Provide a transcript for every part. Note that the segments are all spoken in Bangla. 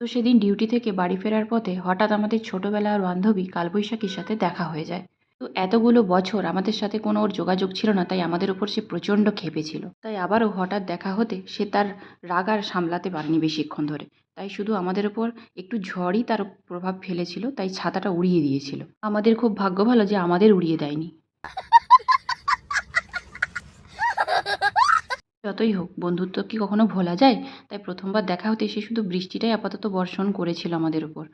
তো সেদিন ডিউটি থেকে বাড়ি ফেরার পথে হঠাৎ আমাদের ছোটবেলার বান্ধবী কালবৈশাখীর সাথে দেখা হয়ে যায়। তো এতগুলো বছর আমাদের সাথে কোনো ওর যোগাযোগ ছিল না, তাই আমাদের উপর সে প্রচণ্ড ক্ষেপেছিল। তাই আবারও হঠাৎ দেখা হতে সে তার রাগ আর সামলাতে পারেনি বেশিক্ষণ ধরে। তাই শুধু আমাদের ওপর একটু ঝড়ই তার প্রভাব ফেলেছিল, তাই ছাতাটা উড়িয়ে দিয়েছিল। আমাদের খুব ভাগ্য ভালো যে আমাদের উড়িয়ে দেয়নি। যতই হোক, বন্ধুত্ব কি কখনো ভোলা যায়? তাই প্রথমবার দেখা হতে সে শুধু বৃষ্টিটাই আপাতত বর্ষণ করেছিল আমাদের উপর।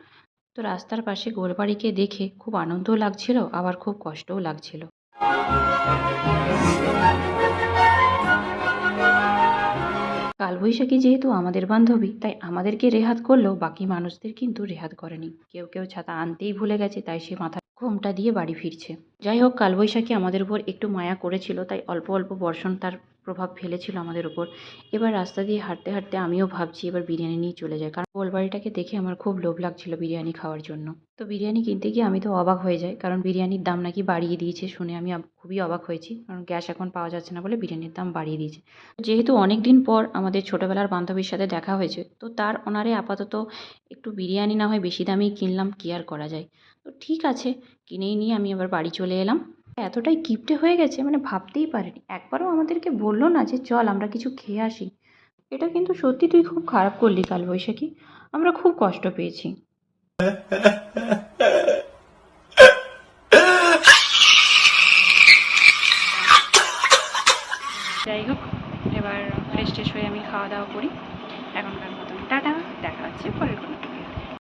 তো রাস্তার পাশে গোরবাড়িকে দেখে খুব আনন্দও লাগছিল, আবার খুব কষ্টও লাগছিল। কালবৈশাখী যেহেতু আমাদের বান্ধবী, তাই আমাদেরকে রেহাত করলেও বাকি মানুষদের কিন্তু রেহাত করেনি। কেউ কেউ ছাতা আনতেই ভুলে গেছে, তাই সে মাথায় ঘোমটা দিয়ে বাড়ি ফিরছে। যাই হোক, কালবৈশাখী আমাদের উপর একটু মায়া করেছিল, তাই অল্প অল্প বর্ষণ তার প্রভাব ফেলেছিল আমাদের উপর। এবার রাস্তা দিয়ে হাঁটতে হাঁটতে আমিও ভাবছি এবার বিরিয়ানি নিয়ে চলে যায়, কারণ গোলবাড়িটাকে দেখে আমার খুব লোভ লাগছিল বিরিয়ানি খাওয়ার জন্য। তো বিরিয়ানি কিনতে গিয়ে আমি তো অবাক হয়ে যাই, কারণ বিরিয়ানির দাম নাকি বাড়িয়ে দিয়েছে। শুনে আমি খুবই অবাক হয়েছি, কারণ গ্যাস এখন পাওয়া যাচ্ছে না বলে বিরিয়ানির দাম বাড়িয়ে দিয়েছে। যেহেতু অনেক দিন পর আমাদের ছোটবেলার বান্ধবীর সাথে দেখা হয়েছে, তো তার অনারে আপাতত একটু বিরিয়ানি না হয় বেশি দামেই কিনলাম, কি আর করা যায়। তো ঠিক আছে, কিনেই নিয়ে আমি আবার বাড়ি চলে এলাম। এতটাই কিপটে হয়ে গেছে, মানে ভাবতেই পারিনি। একবারও আমাদেরকে বললো না যে চল আমরা কিছু খেয়ে আসি। এটা কিন্তু সত্যি তুই খুব খারাপ করলি কালবৈশাখী, আমরা খুব কষ্ট পেয়েছি। যাই হোক, এবার ফ্রেশ ট্রেশ হয়ে আমি খাওয়া দাওয়া করি।